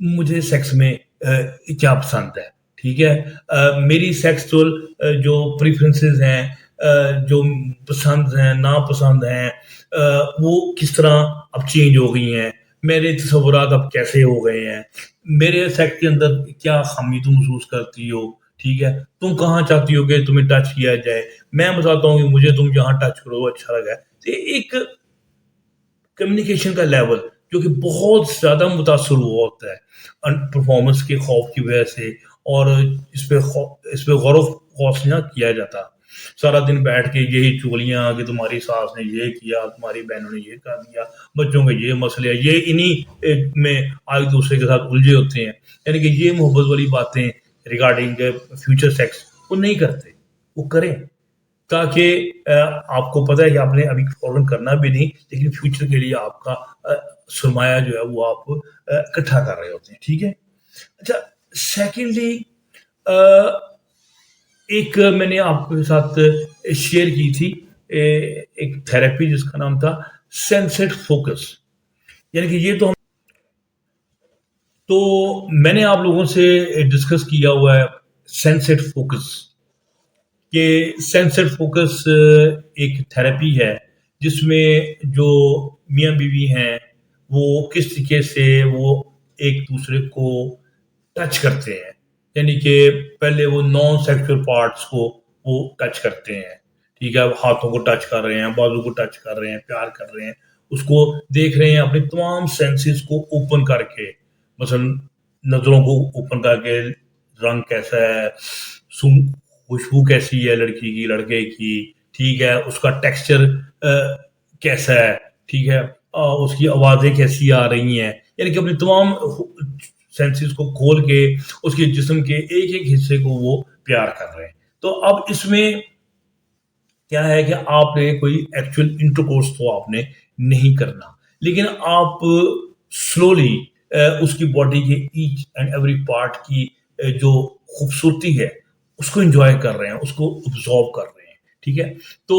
مجھے سیکس میں کیا پسند ہے، ٹھیک ہے؟ میری سیکسول جو پریفرنسز ہیں، جو پسند ہیں ناپسند ہیں، وہ کس طرح اب چینج ہو گئی ہیں، میرے تصورات اب کیسے ہو گئے ہیں، میرے سیکس کے اندر کیا خامی تم محسوس کرتی ہو، ٹھیک ہے؟ تم کہاں چاہتی ہو کہ تمہیں ٹچ کیا جائے، میں بتاتا ہوں کہ مجھے تم جہاں ٹچ کرو وہ اچھا لگا ہے۔ تو ایک کمیونیکیشن کا لیول جو کہ بہت زیادہ متاثر ہوا ہوتا ہے پرفارمنس کے خوف کی وجہ سے، اور اس پہ غور و خوض نہ کیا جاتا، سارا دن بیٹھ کے یہی چغلیاں کہ تمہاری ساس نے یہ کیا، تمہاری بہنوں نے یہ کر دیا، بچوں کے یہ مسئلے، یہ انہی میں ایک دوسرے کے ساتھ الجھے ہوتے ہیں، یعنی کہ یہ محبت والی باتیں ریگارڈنگ فیوچر سیکس وہ نہیں کرتے، وہ کریں تاکہ آپ کو پتہ ہے کہ آپ نے ابھی فوراً کرنا بھی نہیں، لیکن فیوچر کے لیے آپ کا سرمایہ جو ہے وہ آپ اکٹھا کر رہے ہوتے ہیں، ٹھیک ہے؟ اچھا، سیکنڈلی ایک میں نے آپ کے ساتھ شیئر کی تھی ایک تھراپی جس کا نام تھا سینسٹ فوکس، یعنی کہ یہ تو میں نے آپ لوگوں سے ڈسکس کیا ہوا ہے سینسٹ فوکس، کہ سینسر فوکس ایک تھراپی ہے جس میں جو میاں بیوی ہیں وہ کس طریقے سے وہ ایک دوسرے کو ٹچ کرتے ہیں، یعنی کہ پہلے وہ نان سیکچوئل پارٹس کو وہ ٹچ کرتے ہیں، ٹھیک ہے؟ ہاتھوں کو ٹچ کر رہے ہیں، بازو کو ٹچ کر رہے ہیں، پیار کر رہے ہیں، اس کو دیکھ رہے ہیں اپنے تمام سینسز کو اوپن کر کے، مثلا نظروں کو اوپن کر کے، رنگ کیسا ہے، خوشبو کیسی ہے لڑکی کی لڑکے کی، ٹھیک ہے؟ اس کا ٹیکسچر کیسا ہے، ٹھیک ہے؟ اس کی آوازیں کیسی آ رہی ہیں، یعنی کہ اپنی تمام سینسز کو کھول کے اس کے جسم کے ایک ایک حصے کو وہ پیار کر رہے ہیں۔ تو اب اس میں کیا ہے کہ آپ نے کوئی ایکچوئل انٹرکورس تو آپ نے نہیں کرنا، لیکن آپ سلولی اس کی باڈی کے ایچ اینڈ ایوری پارٹ کی جو خوبصورتی ہے اس کو انجوائے کر رہے ہیں، اس کو ابزارو کر رہے ہیں، ٹھیک ہے؟ تو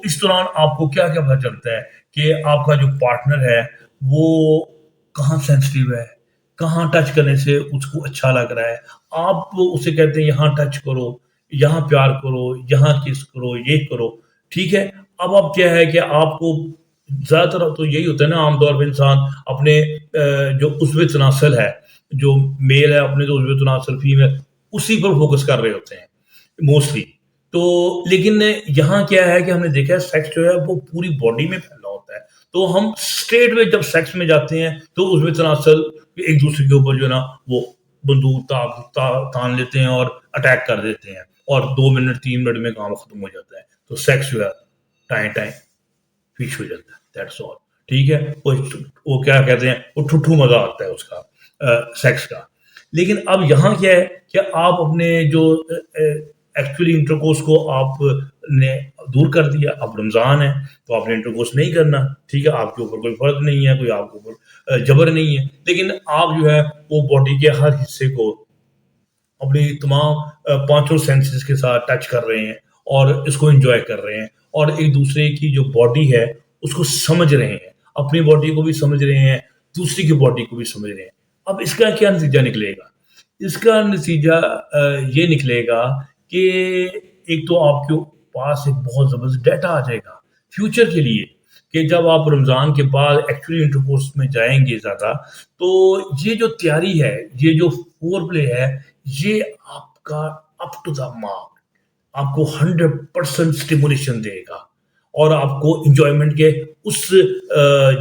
اس دوران آپ کو کیا کیا پتہ چلتا ہے کہ آپ کا جو پارٹنر ہے وہ کہاں سینسٹیو ہے، کہاں ٹچ کرنے سے اس کو اچھا لگ رہا ہے، آپ اسے کہتے ہیں یہاں ٹچ کرو، یہاں پیار کرو، یہاں کس کرو، یہ کرو، ٹھیک ہے؟ اب کیا ہے کہ آپ کو زیادہ تر تو یہی ہوتا ہے نا، عام طور پہ انسان اپنے جو عضو تناسل ہے، جو میل ہے اپنے جو عضو تناسل، فیمیل اسی پر فوکس کر رہے ہوتے ہیں موسٹلی۔ تو لیکن یہاں کیا ہے کہ ہم نے دیکھا ہے سیکس جو ہے وہ پوری باڈی میں پھیلا ہوتا ہے، تو ہم اسٹریٹ میں جب سیکس میں جاتے ہیں تو عضو تناسل ایک دوسرے کے اوپر جو ہے نا وہ بندوق تان لیتے ہیں اور اٹیک کر دیتے ہیں، اور 2 منٹ 3 منٹ میں کام ختم ہو جاتا ہے، تو سیکس جو ہے ٹائم فش ہو جاتا ہے، دیٹس آل، ٹھیک ہے؟ وہ کیا کہتے ہیں، وہ ٹھٹھو مزہ آتا ہے اس کا، سیکس کا۔ لیکن اب یہاں کیا ہے کہ آپ اپنے جو ایکچولی انٹرکورس کو آپ نے دور کر دیا، اب رمضان ہے تو آپ نے انٹرکورس نہیں کرنا، ٹھیک ہے؟ آپ کے اوپر کوئی فرض نہیں ہے، کوئی آپ کے اوپر جبر نہیں ہے، لیکن آپ جو ہے وہ باڈی کے ہر حصے کو اپنی تمام پانچوں سینسز کے ساتھ ٹچ کر رہے ہیں اور اس کو انجوائے کر رہے ہیں، اور ایک دوسرے کی جو باڈی ہے اس کو سمجھ رہے ہیں، اپنی باڈی کو بھی سمجھ رہے ہیں، دوسری کی باڈی کو بھی سمجھ رہے ہیں۔ اب اس کا کیا نتیجہ نکلے گا؟ اس کا نتیجہ یہ نکلے گا کہ ایک تو آپ کے پاس ایک بہت زبردست ڈیٹا آ جائے گا فیوچر کے لیے، کہ جب آپ رمضان کے بعد ایکچولی انٹرکورس میں جائیں گے زیادہ، تو یہ جو تیاری ہے، یہ جو فور پلے ہے، یہ آپ کا اپ ٹو دا مارک، آپ کو 100% اسٹیمولیشن دے گا، اور آپ کو انجوائمنٹ کے اس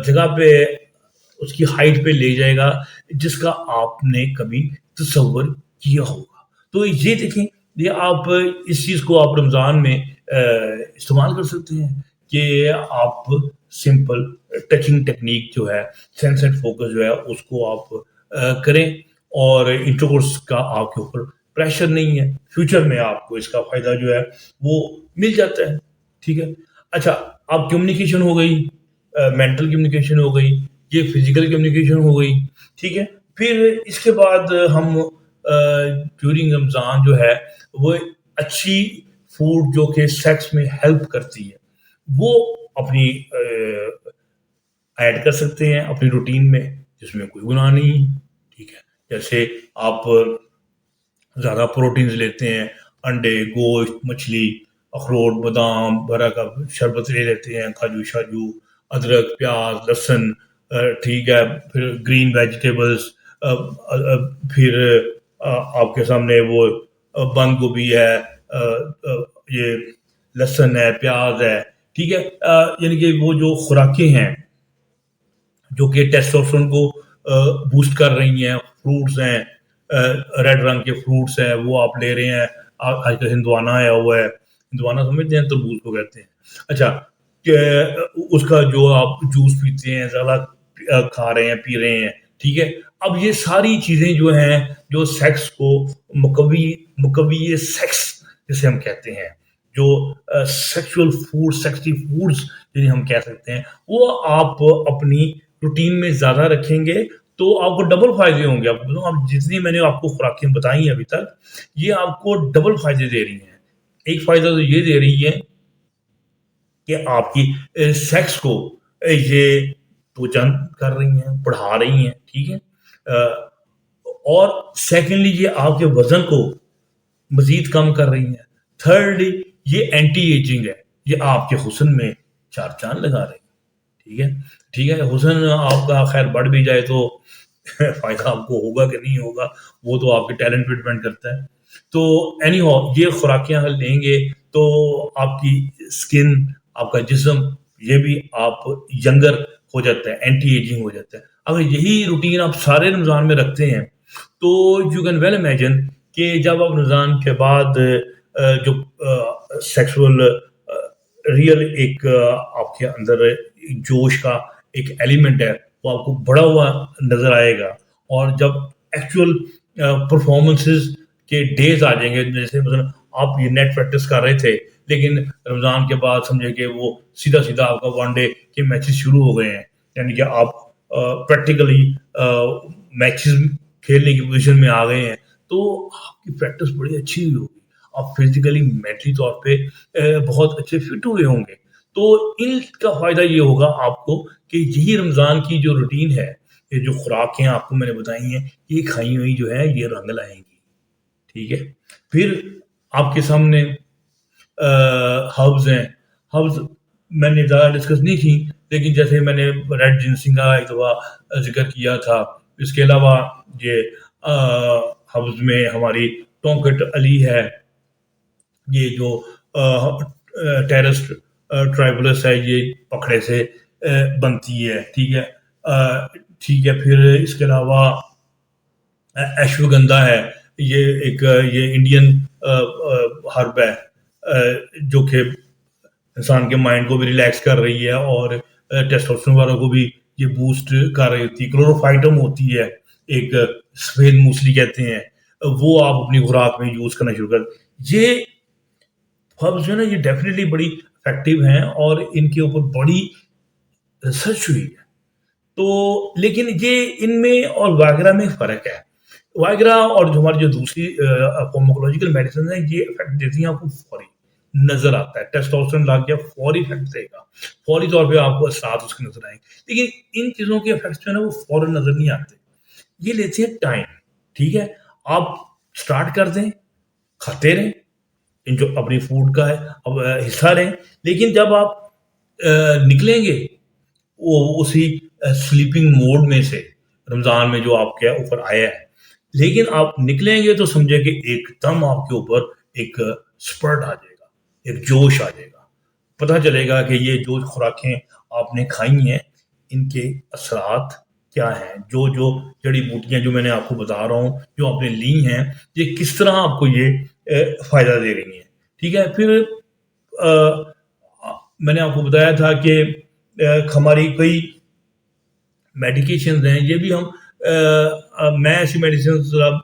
جگہ پہ، اس کی ہائٹ پہ لے جائے گا جس کا آپ نے کبھی تصور کیا ہوگا۔ تو یہ دیکھیں، یہ آپ اس چیز کو آپ رمضان میں استعمال کر سکتے ہیں کہ آپ سمپل ٹچنگ ٹیکنیک جو ہے، سینسٹ فوکس جو ہے، اس کو آپ کریں، اور انٹرکورس کا آپ کے اوپر پریشر نہیں ہے، فیوچر میں آپ کو اس کا فائدہ جو ہے وہ مل جاتا ہے، ٹھیک ہے؟ اچھا، اب کمیونیکیشن ہو گئی، مینٹل کمیونیکیشن ہو گئی، یہ فزیکل کمیونیکیشن ہو گئی، ٹھیک ہے؟ پھر اس کے بعد ہم ڈیورنگ رمضان جو ہے وہ اچھی فوڈ جو کہ سیکس میں ہیلپ کرتی ہے وہ اپنی ایڈ کر سکتے ہیں اپنی روٹین میں، جس میں کوئی گناہ نہیں ہے، ٹھیک ہے؟ جیسے آپ زیادہ پروٹینز لیتے ہیں، انڈے، گوشت، مچھلی، اخروٹ، بادام بھرا کا شربت لے لیتے ہیں، کھجو شاجو، ادرک، پیاز، لہسن، ٹھیک ہے، پھر گرین ویجیٹیبلس، پھر آپ کے سامنے وہ بند گوبھی ہے، یہ لہسن ہے، پیاز ہے، ٹھیک ہے، یعنی کہ وہ جو خوراکیں ہیں جو کہ ٹیسٹوسٹیرون کو بوسٹ کر رہی ہیں، فروٹس ہیں، ریڈ رنگ کے فروٹس ہیں وہ آپ لے رہے ہیں، آج کل ہندوانا آیا ہوا ہے، ہندوانا سمجھتے ہیں، تربوز کو کہتے ہیں، اچھا، کہ اس کا جو آپ جوس پیتے ہیں، زیادہ کھا رہے ہیں، پی رہے ہیں، ٹھیک ہے، اب یہ ساری چیزیں جو ہیں جو سیکس کو مقوی سیکس جسے ہم کہتے ہیں، جو سیکسول فوڈ، سیکسٹی فوڈز جنہیں ہم کہہ سکتے ہیں، وہ آپ اپنی روٹین میں زیادہ رکھیں گے تو آپ کو ڈبل فائدے ہوں گے. اب جتنی میں نے آپ کو خوراکیں بتائی ہیں ابھی تک، یہ آپ کو ڈبل فائدے دے رہی ہیں. ایک فائدہ تو یہ دے رہی ہے کہ آپ کی سیکس کو یہ توجہ کر رہی ہیں، بڑھا رہی ہیں، ٹھیک ہے، اور سیکنڈلی یہ آپ کے وزن کو مزید کم کر رہی ہیں. تھرڈلی یہ اینٹی ایجنگ ہے، یہ آپ کے حسن میں چار چاند لگا رہی ہیں، ٹھیک ہے، ٹھیک ہے. حسن آپ کا خیر بڑھ بھی جائے تو فائدہ آپ کو ہوگا کہ نہیں ہوگا وہ تو آپ کے ٹیلنٹ پہ ڈپینڈ کرتا ہے. تو اینی ہاؤ یہ خوراکیاں اگر لیں گے تو آپ کی اسکن، آپ کا جسم، یہ بھی آپ ینگر ہو جاتا ہے، اینٹی ایجنگ ہو جاتا ہے. اگر یہی روٹین آپ سارے رمضان میں رکھتے ہیں تو یو کین ویل امیجن کہ جب آپ رمضان کے بعد جو سیکسول ریئل ایک آپ کے اندر جوش کا ایک ایلیمنٹ ہے وہ آپ کو بڑا ہوا نظر آئے گا. اور جب ایکچوئل پرفارمنسز کے ڈیز آ جائیں گے، جیسے مثلا آپ یہ نیٹ پریکٹس کر رہے تھے لیکن رمضان کے بعد سمجھے کہ وہ سیدھا سیدھا آپ کا ون ڈے کے میچز شروع ہو گئے ہیں، یعنی کہ آپ پریکٹیکلی میچز کھیلنے کی پوزیشن میں آ گئے ہیں، تو آپ کی پریکٹس بڑی اچھی ہوئی ہوگی، آپ فزیکلی مینٹلی طور پہ بہت اچھے فٹ ہوئے ہوں گے. تو ان کا فائدہ یہ ہوگا آپ کو کہ یہی رمضان کی جو روٹین ہے، یہ جو خوراکیں آپ کو میں نے بتائی ہیں، یہ کھائی ہوئی جو ہے یہ رنگ لائیں گی، ٹھیک ہے. پھر آپ کے سامنے ہربز ہیں. ہربز میں نے زیادہ ڈسکس نہیں کی، لیکن جیسے میں نے ریڈ جنسنگ کا ایک دفعہ ذکر کیا تھا. اس کے علاوہ یہ ہربز میں ہماری ٹونکٹ علی ہے، یہ جو ٹیرس ٹرائبلس ہے یہ پکڑے سے بنتی ہے، ٹھیک ہے، ٹھیک ہے. پھر اس کے علاوہ ایشوگندھا ہے، یہ ایک یہ انڈین ہرب ہے جو کہ انسان کے مائنڈ کو بھی ریلیکس کر رہی ہے اور ٹیسٹوسٹیرون والوں کو بھی یہ بوسٹ کر رہی ہوتی ہے. کلوروفائٹم ہوتی ہے ایک، سفید موسلی کہتے ہیں، وہ آپ اپنی خوراک میں یوز کرنا شروع کر. یہ ہربز جو ہے نا یہ ڈیفینیٹلی بڑی افیکٹو ہیں اور ان کے اوپر بڑی ریسرچ ہوئی ہے. تو لیکن یہ ان میں اور وائگرا میں فرق ہے. وائگرا اور جو ہماری جو دوسری فارماکولوجیکل میڈیسن ہیں یہ افیکٹ دیتی ہیں آپ کو فوری نظر آتا ہے. ٹیسٹوسٹیرون لگ گیا فوری افیکٹ دے گا، فوری طور پہ آپ کو اثرات اس کے نظر آئیں گے. لیکن ان چیزوں کے افیکٹس جو ہے نا وہ فوراً نظر نہیں آتے، یہ لیتے ہیں ٹائم، ٹھیک ہے. آپ اسٹارٹ کر دیں، کھاتے رہیں، ان جو اپنی فوڈ کا ہے اب حصہ رہیں، لیکن جب آپ نکلیں گے وہ اسی سلیپنگ موڈ میں سے رمضان میں جو آپ کے اوپر آیا ہے، لیکن آپ نکلیں گے تو سمجھے کہ ایک دم آپ کے اوپر ایک سپرٹ آ جائے گا، ایک جوش آ جائے گا. پتہ چلے گا کہ یہ جو خوراکیں آپ نے کھائی ہیں ان کے اثرات کیا ہیں، جو جڑی بوٹیاں جو میں نے آپ کو بتا رہا ہوں جو آپ نے لی ہیں یہ کس طرح آپ کو یہ فائدہ دے رہی ہیں، ٹھیک ہے. پھر میں نے آپ کو بتایا تھا کہ ہماری کئی میڈیکیشنز ہیں، یہ بھی میں ایسی میڈیسن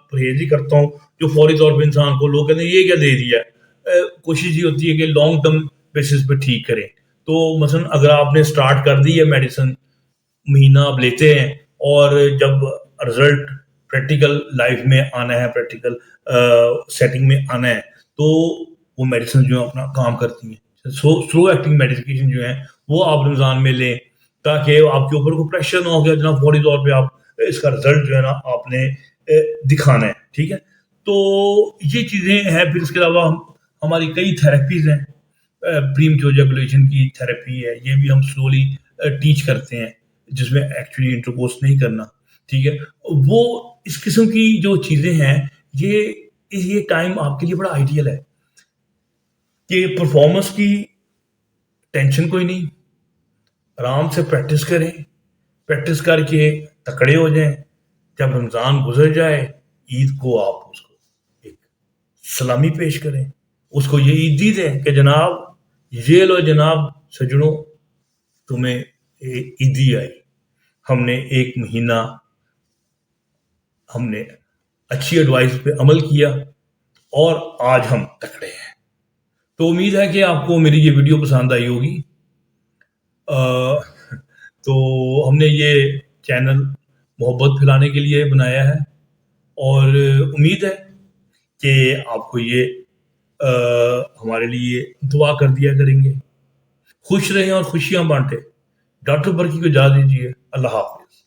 پرہیز ہی کرتا ہوں جو فوری طور پہ انسان کو لوگ کہتے ہیں یہ کیا دے دیا ہے، کوشش یہ ہوتی ہے کہ لانگ ٹرم بیسس پہ ٹھیک کریں. تو مثلا اگر آپ نے اسٹارٹ کر دی ہے میڈیسن، مہینہ آپ لیتے ہیں اور جب رزلٹ پریکٹیکل لائف میں آنا ہے، پریکٹیکل سیٹنگ میں آنا ہے تو وہ میڈیسن جو ہے اپنا کام کرتی ہیں. سلو ایکٹنگ میڈیکیشن جو ہیں وہ آپ رمضان میں لیں تاکہ آپ کے اوپر کوئی پریشر نہ ہو گیا جناب فوری طور پہ آپ اس کا رزلٹ جو ہے نا آپ نے دکھانا ہے. ٹھیک ہے. تو یہ چیزیں ہیں. پھر اس کے علاوہ ہماری کئی تھراپیز ہیں. پریم جوجیکولیشن کی تھراپی ہے, یہ بھی ہم سلولی ٹیچ کرتے ہیں, جس میں ایکچولی انٹرکورس نہیں کرنا. ٹھیک ہے. وہ اس قسم کی جو چیزیں ہیں, یہ ٹائم آپ کے لیے بڑا آئیڈیل ہے کہ پرفارمنس کی ٹینشن کوئی نہیں, آرام سے پریکٹس کریں, پریکٹس کر کے تکڑے ہو جائیں. جب رمضان گزر جائے, عید کو آپ اس کو ایک سلامی پیش کریں, اس کو یہ عیدی دیں کہ جناب یہ لو جناب سجنوں, تمہیں عیدی آئی, ہم نے ایک مہینہ ہم نے اچھی ایڈوائس پہ عمل کیا اور آج ہم تکڑے ہیں. تو امید ہے کہ آپ کو میری یہ ویڈیو پسند آئی ہوگی. تو ہم نے یہ چینل محبت پھیلانے کے لیے بنایا ہے, اور امید ہے کہ آپ کو یہ ہمارے لیے دعا کر دیا کریں گے. خوش رہیں اور خوشیاں بانٹیں. ڈاکٹر برکی کو اجازت دیجیے. اللہ حافظ.